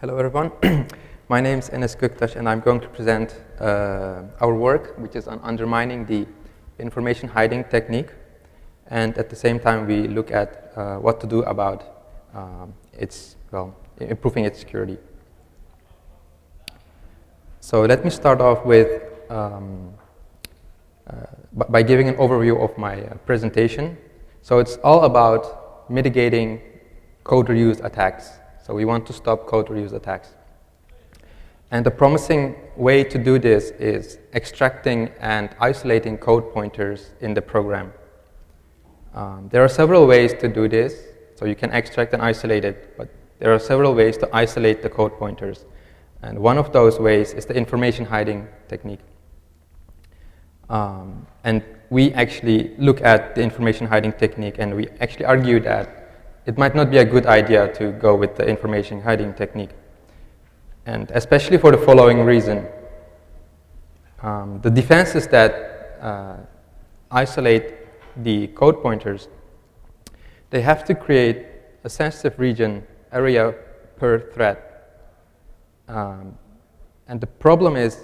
Hello everyone, my name is Enes and I'm going to present our work, which is on undermining the information hiding technique, and at the same time we look at what to do about improving its security. So let me start off with by giving an overview of my presentation. So it's all about mitigating code reuse attacks. So we want to stop code reuse attacks. And the promising way to do this is extracting and isolating code pointers in the program. There are several ways to do this. So you can extract and isolate it, but there are several ways to isolate the code pointers. And one of those ways is the information hiding technique. And we actually look at the information hiding technique, and we actually argue that it might not be a good idea to go with the information hiding technique. And especially for the following reason. The defenses that isolate the code pointers, they have to create a sensitive region area per thread. And the problem is,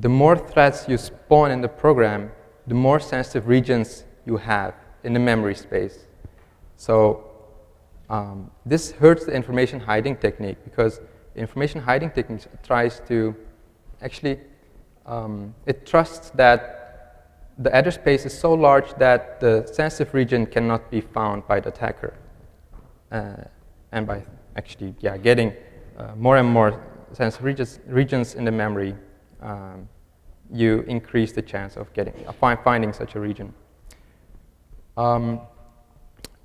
the more threads you spawn in the program, the more sensitive regions you have in the memory space. So this hurts the information hiding technique, because information hiding technique tries to actually, it trusts that the address space is so large that the sensitive region cannot be found by the attacker. And by actually getting more and more sensitive regions in the memory, you increase the chance of finding such a region.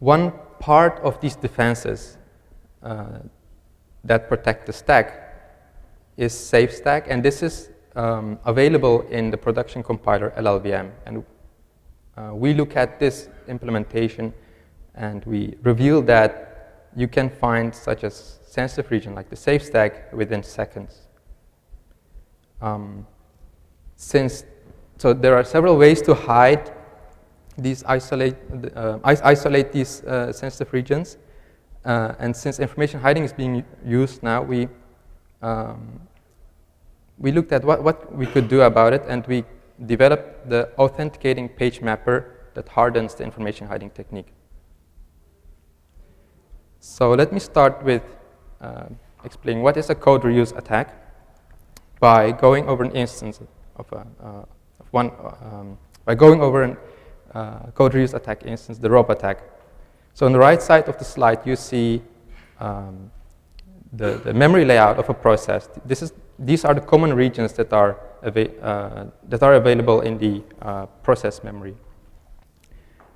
One part of these defenses that protect the stack is safe stack, and this is available in the production compiler LLVM. And we look at this implementation, and we reveal that you can find such a sensitive region like the safe stack within seconds. So there are several ways to hide these isolate these sensitive regions, and since information hiding is being used now, we looked at what we could do about it, and we developed the authenticating page mapper that hardens the information hiding technique. So let me start with explaining what is a code reuse attack by going over an instance of by going over an code reuse attack instance, the rope attack. So on the right side of the slide, you see the memory layout of a process. These are the common regions that are available in the process memory.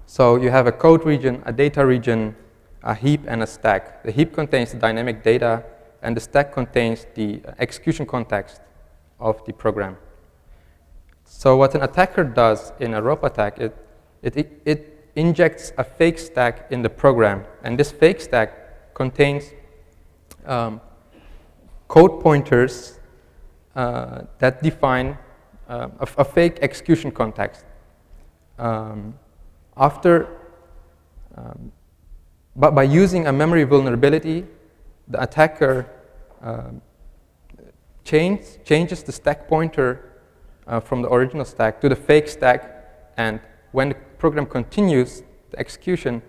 So you have a code region, a data region, a heap, and a stack. The heap contains the dynamic data, and the stack contains the execution context of the program. So what an attacker does in a rope attack, it injects a fake stack in the program, and this fake stack contains code pointers that define a fake execution context. But by using a memory vulnerability, the attacker changes the stack pointer from the original stack to the fake stack, and when the program continues the execution,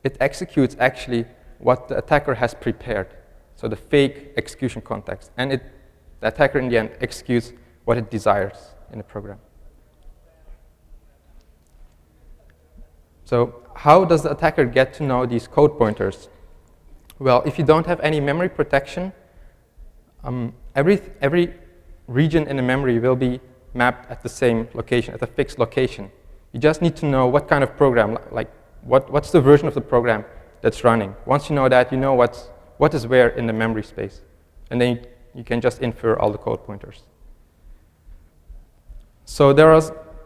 it executes actually what the attacker has prepared, so the fake execution context, and the attacker in the end executes what it desires in the program. So how does the attacker get to know these code pointers? Well, if you don't have any memory protection, every region in the memory will be mapped at the same location, at a fixed location. You just need to know what kind of program, like what's the version of the program that's running. Once you know that, you know what is where in the memory space. And then you can just infer all the code pointers. So there are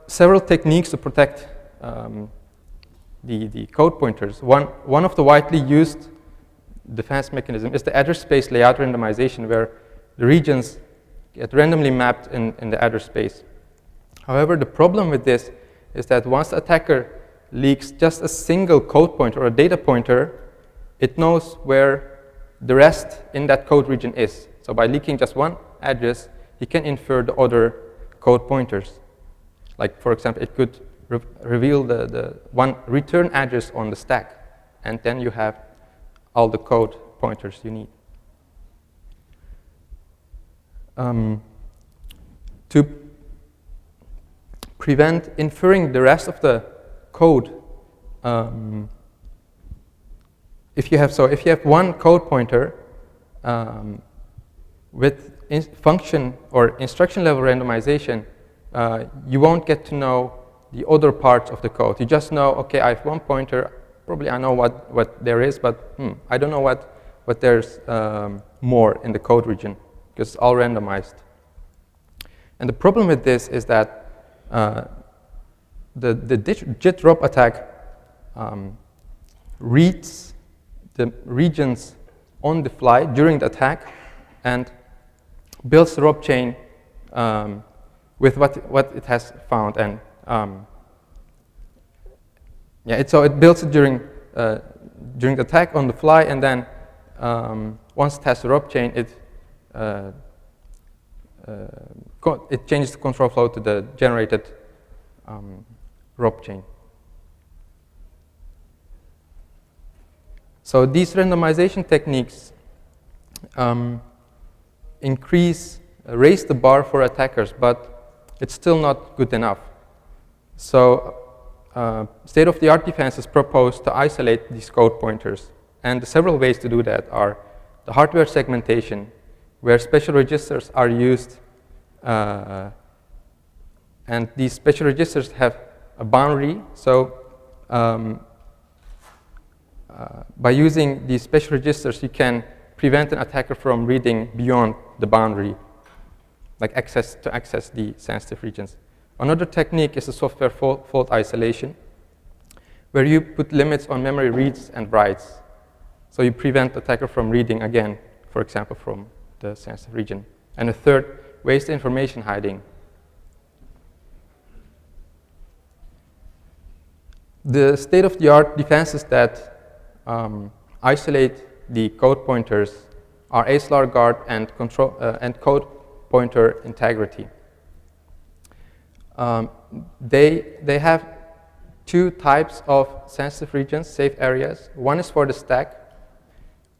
several techniques to protect the code pointers. One of the widely used defense mechanism is the address space layout randomization, where the regions get randomly mapped in the address space. However, the problem with this is that once the attacker leaks just a single code pointer or a data pointer, it knows where the rest in that code region is. So by leaking just one address, he can infer the other code pointers. Like, for example, it could reveal the one return address on the stack, and then you have all the code pointers you need. To prevent inferring the rest of the code, if you have one code pointer with function or instruction level randomization, you won't get to know the other parts of the code. You just know, okay, I have one pointer, probably I know what there is, but I don't know what there's more in the code region, because it's all randomized. And the problem with this is that the JIT drop attack reads the regions on the fly during the attack and builds the rob chain with what it has found. And so it builds it during the attack on the fly, and then once it has the rob chain, it changes the control flow to the generated rob chain. So these randomization techniques raise the bar for attackers, but it's still not good enough. So state-of-the-art defenses propose to isolate these code pointers. And the several ways to do that are the hardware segmentation, where special registers are used, and these special registers have a boundary. So by using these special registers, you can prevent an attacker from reading beyond the boundary, like access the sensitive regions. Another technique is the software fault isolation, where you put limits on memory reads and writes. So you prevent the attacker from reading again, for example, from the sensitive region. And a third way is the information hiding. The state-of-the-art defenses that isolate the code pointers are ASLR guard and code pointer integrity. They have two types of sensitive regions, safe areas. One is for the stack,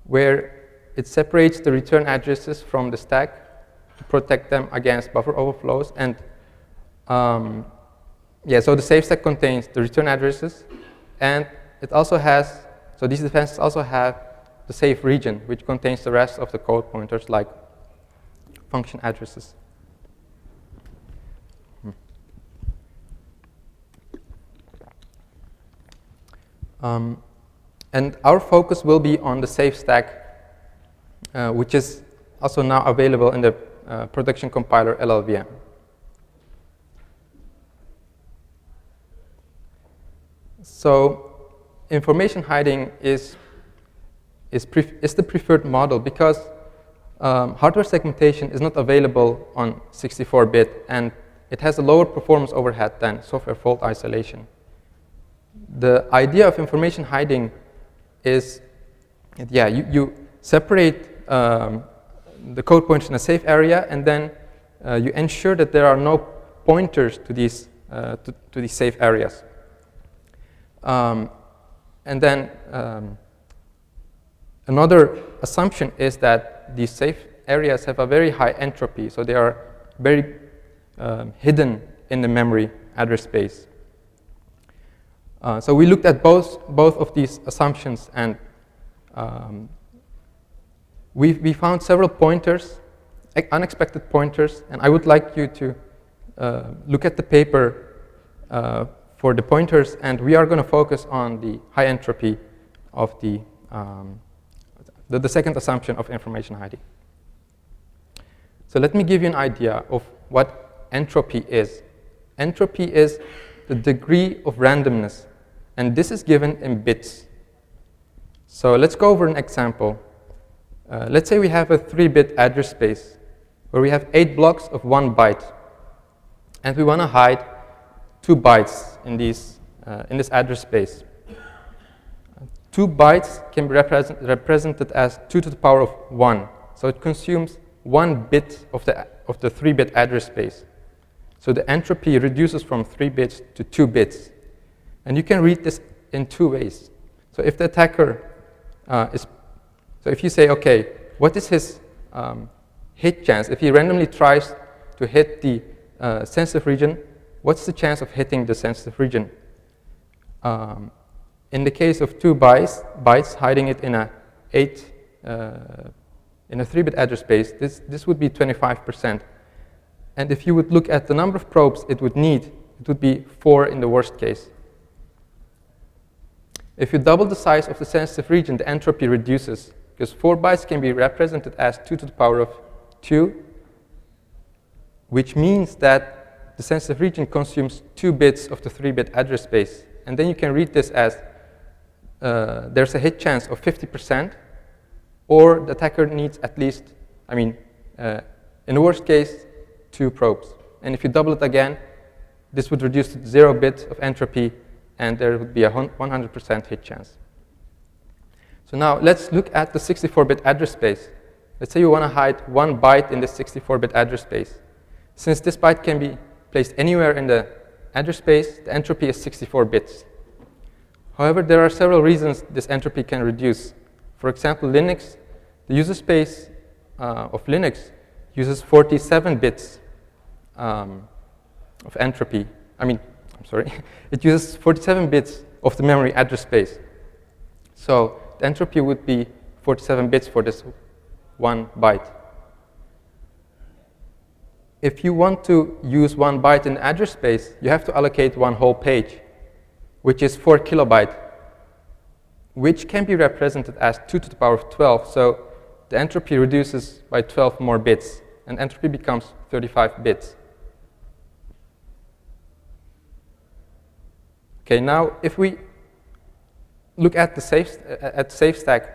where it separates the return addresses from the stack to protect them against buffer overflows. And so the safe stack contains the return addresses, and it also has, so these defenses also have the safe region, which contains the rest of the code pointers, like function addresses. And our focus will be on the safe stack, which is also now available in the production compiler LLVM. So information hiding is the preferred model because hardware segmentation is not available on 64-bit, and it has a lower performance overhead than software fault isolation. The idea of information hiding is, you separate the code pointers in a safe area, and then you ensure that there are no pointers to these safe areas. And then another assumption is that these safe areas have a very high entropy, so they are very hidden in the memory address space. So we looked at both of these assumptions, and we found several pointers, unexpected pointers, and I would like you to look at the paper for the pointers, and we are going to focus on the high entropy of the second assumption of information hiding. So let me give you an idea of what entropy is. Entropy is the degree of randomness, and this is given in bits. So let's go over an example. Let's say we have a 3-bit address space where we have 8 blocks of 1 byte, and we want to hide 2 bytes in this address space. 2 bytes can be represented as 2 to the power of 1. So it consumes 1 bit of the 3-bit address space. So the entropy reduces from 3 bits to 2 bits. And you can read this in 2 ways. So if the attacker so if you say, okay, what is his hit chance? If he randomly tries to hit the sensitive region, what's the chance of hitting the sensitive region? In the case of 2 bytes hiding it in a 3-bit address space, this would be 25%. And if you would look at the number of probes it would be 4 in the worst case. If you double the size of the sensitive region, the entropy reduces, because 4 bytes can be represented as 2 to the power of 2, which means that the sensitive region consumes 2 bits of the 3-bit address space. And then you can read this as there's a hit chance of 50%, or the attacker needs at least, in the worst case, 2 probes. And if you double it again, this would reduce to 0 bits of entropy, and there would be a 100% hit chance. So now let's look at the 64-bit address space. Let's say you want to hide 1 byte in this 64-bit address space. Since this byte can be placed anywhere in the address space, the entropy is 64 bits. However, there are several reasons this entropy can reduce. For example, Linux, the user space of Linux uses 47 bits of entropy. It uses 47 bits of the memory address space. So the entropy would be 47 bits for this 1 byte. If you want to use 1 byte in the address space, you have to allocate 1 whole page, which is 4 kilobytes, which can be represented as 2 to the power of 12. So the entropy reduces by 12 more bits, and entropy becomes 35 bits. Okay, now if we look at the safe stack,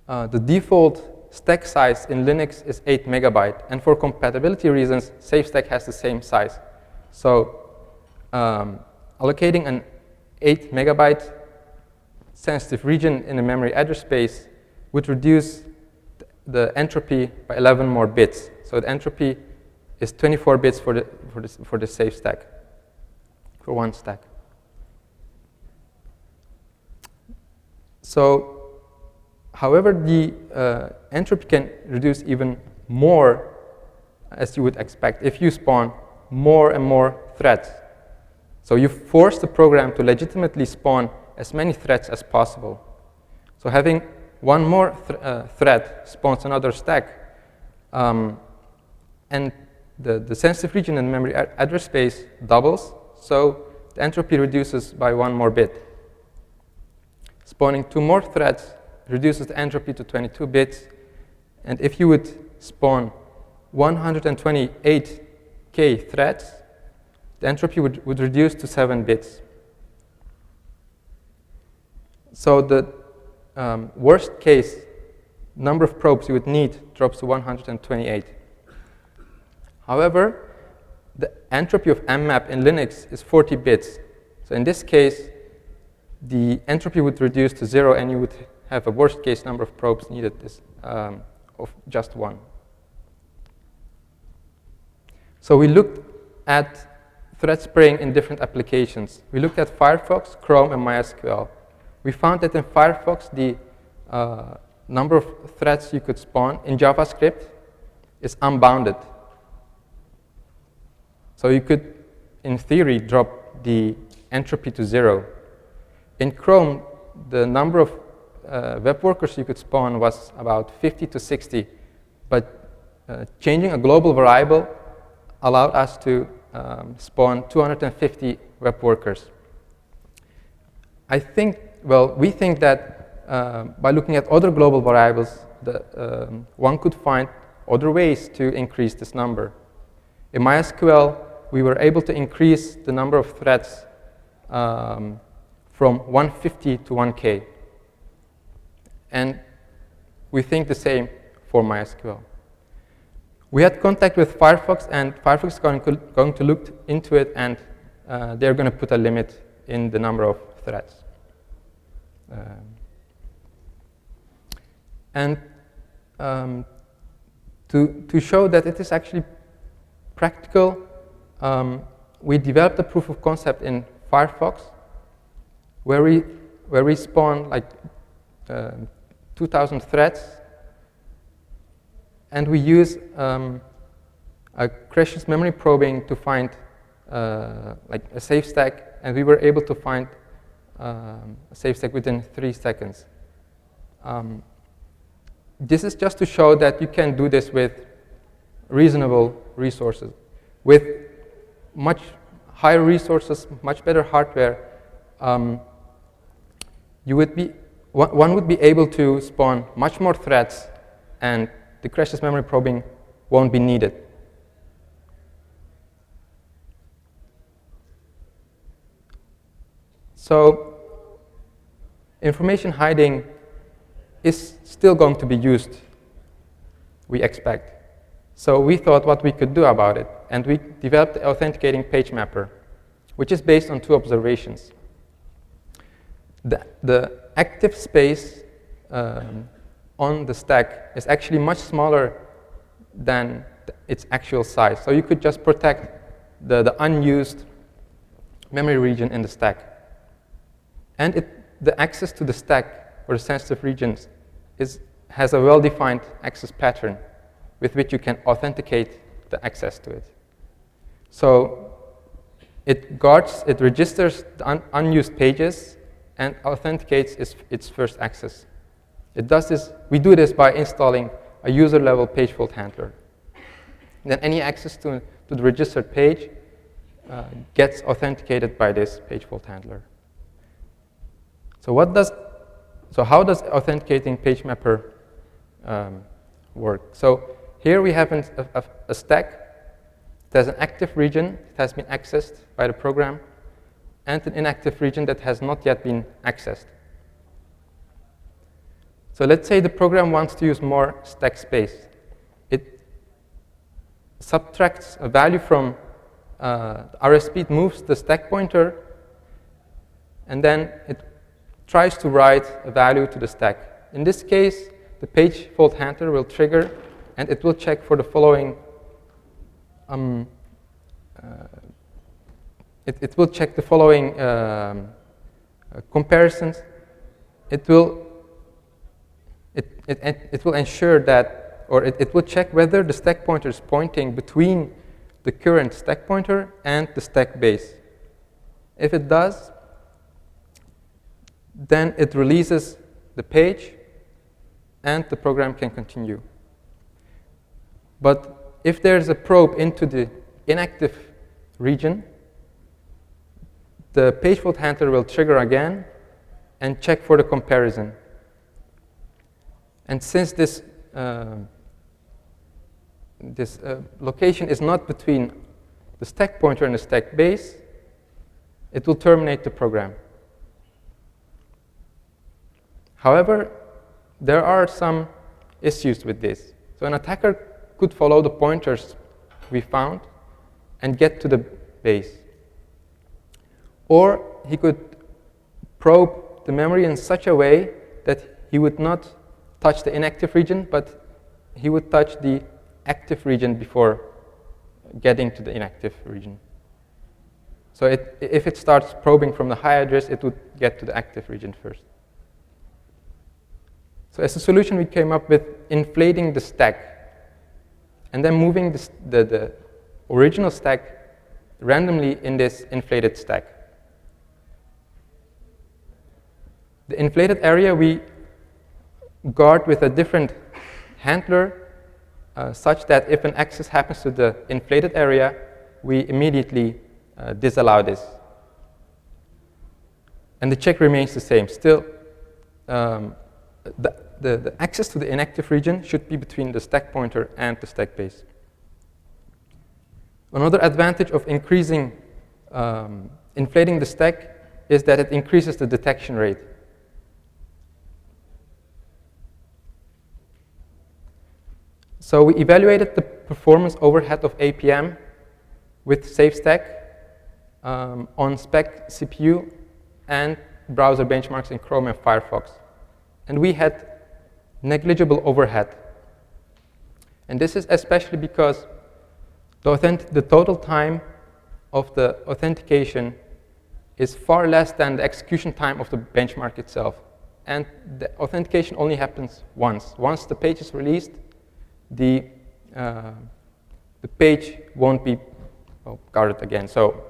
the default stack size in Linux is 8 megabytes, and for compatibility reasons, safe stack has the same size. So allocating an 8 megabyte sensitive region in the memory address space would reduce the entropy by 11 more bits. So the entropy is 24 bits for the safe stack, for 1 stack. So, however, the entropy can reduce even more, as you would expect, if you spawn more and more threads. So you force the program to legitimately spawn as many threads as possible. So having 1 more thread spawns another stack, and the sensitive region in the memory address space doubles, so the entropy reduces by 1 more bit. Spawning 2 more threads reduces the entropy to 22 bits, and if you would spawn 128K threads, the entropy would reduce to 7 bits. So the worst case number of probes you would need drops to 128. However, the entropy of mmap in Linux is 40 bits. So in this case, the entropy would reduce to 0, and you would have a worst case number of probes needed of just 1. So we looked at thread spraying in different applications. We looked at Firefox, Chrome, and MySQL. We found that in Firefox, the number of threads you could spawn in JavaScript is unbounded. So you could, in theory, drop the entropy to 0. In Chrome, the number of web workers you could spawn was about 50 to 60, but changing a global variable allowed us to spawn 250 web workers. We think that by looking at other global variables, one could find other ways to increase this number. In MySQL, we were able to increase the number of threads from 150 to 1K. And we think the same for MySQL. We had contact with Firefox, and Firefox is going to look into it, and they're going to put a limit in the number of threads. And to show that it is actually practical, we developed a proof of concept in Firefox where we spawn like 2,000 threads, and we use a cache memory probing to find like a safe stack, and we were able to find a safe stack within 3 seconds. This is just to show that you can do this with reasonable resources. With much higher resources, much better hardware, one would be able to spawn much more threads, and the cache memory probing won't be needed. So information hiding is still going to be used, we expect. So we thought what we could do about it, and we developed the Authenticating page mapper, which is based on 2 observations. The active space on the stack is actually much smaller than its actual size. So you could just protect the unused memory region in the stack. And the access to the stack, or the sensitive regions, has a well-defined access pattern with which you can authenticate the access to it. So it registers the unused pages and authenticates its first access. We do this by installing a user-level page fault handler. Then any access to the registered page gets authenticated by this page fault handler. So how does Authenticating page mapper work? So here we have a stack. There's an active region that has been accessed by the program, and an inactive region that has not yet been accessed. So let's say the program wants to use more stack space. It subtracts a value from RSP, it moves the stack pointer, and then it tries to write a value to the stack. In this case, the page fault handler will trigger, and it will check for the following. It will check the following comparisons. It will ensure that, or it will check whether the stack pointer is pointing between the current stack pointer and the stack base. If it does, then it releases the page, and the program can continue. But if there's a probe into the inactive region, the page fault handler will trigger again and check for the comparison. And since this location is not between the stack pointer and the stack base, it will terminate the program. However, there are some issues with this. So an attacker could follow the pointers we found and get to the base. Or he could probe the memory in such a way that he would not touch the inactive region, but he would touch the active region before getting to the inactive region. So if it starts probing from the high address, it would get to the active region first. So as a solution, we came up with inflating the stack and then moving the original stack randomly in this inflated stack. The inflated area we guard with a different handler such that if an access happens to the inflated area, we immediately disallow this. And the check remains the same. Still, the access to the inactive region should be between the stack pointer and the stack base. Another advantage of inflating the stack is that it increases the detection rate. So we evaluated the performance overhead of APM with SafeStack on spec CPU and browser benchmarks in Chrome and Firefox. And we had negligible overhead. And this is especially because the total time of the authentication is far less than the execution time of the benchmark itself. And the authentication only happens once. Once the page is released, the page won't be guarded again. So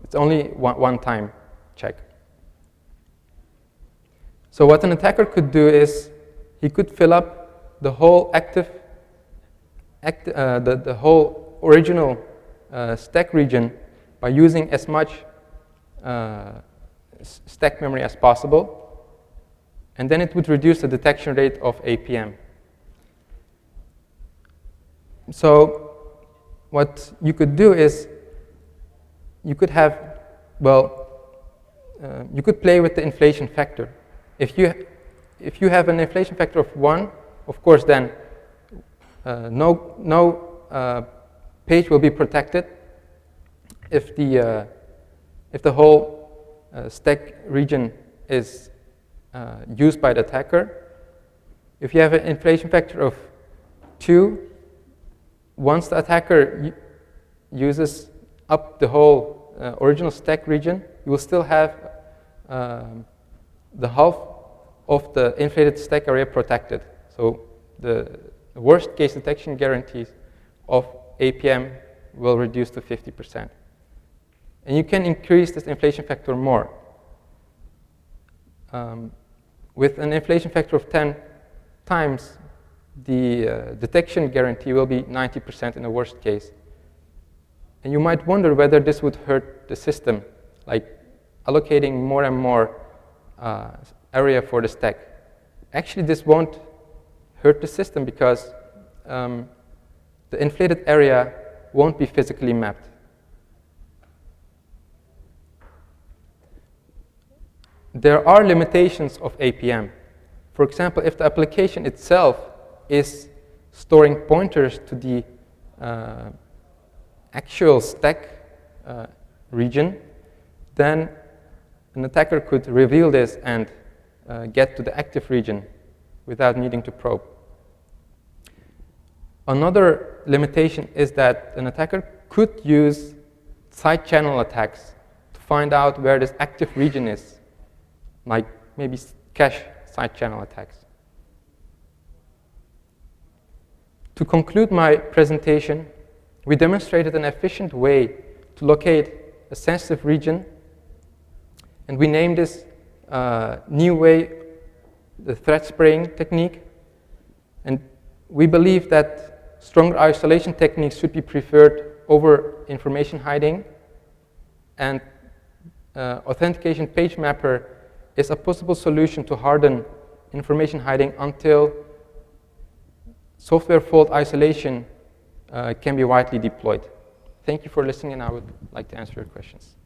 it's only one-time check. So what an attacker could do is he could fill up the whole the whole original stack region by using as much stack memory as possible, and then it would reduce the detection rate of APM. So what you could do is you could have, you could play with the inflation factor. If you have an inflation factor of 1, of course, then no page will be protected. If the whole stack region is used by the attacker, if you have an inflation factor of 2, once the attacker uses up the whole original stack region, you will still have the half of the inflated stack area protected. So the worst case detection guarantees of APM will reduce to 50%. And you can increase this inflation factor more. With an inflation factor of 10 times, the detection guarantee will be 90% in the worst case. And you might wonder whether this would hurt the system, like allocating more and more area for the stack. Actually, this won't hurt the system because the inflated area won't be physically mapped. There are limitations of APM. For example, if the application itself is storing pointers to the actual stack region, then an attacker could reveal this and get to the active region without needing to probe. Another limitation is that an attacker could use side channel attacks to find out where this active region is, like maybe cache side channel attacks. To conclude my presentation, we demonstrated an efficient way to locate a sensitive region, and we named this new way the threat spraying technique. And we believe that stronger isolation techniques should be preferred over information hiding, and authentication page mapper is a possible solution to harden information hiding until software fault isolation can be widely deployed. Thank you for listening, and I would like to answer your questions.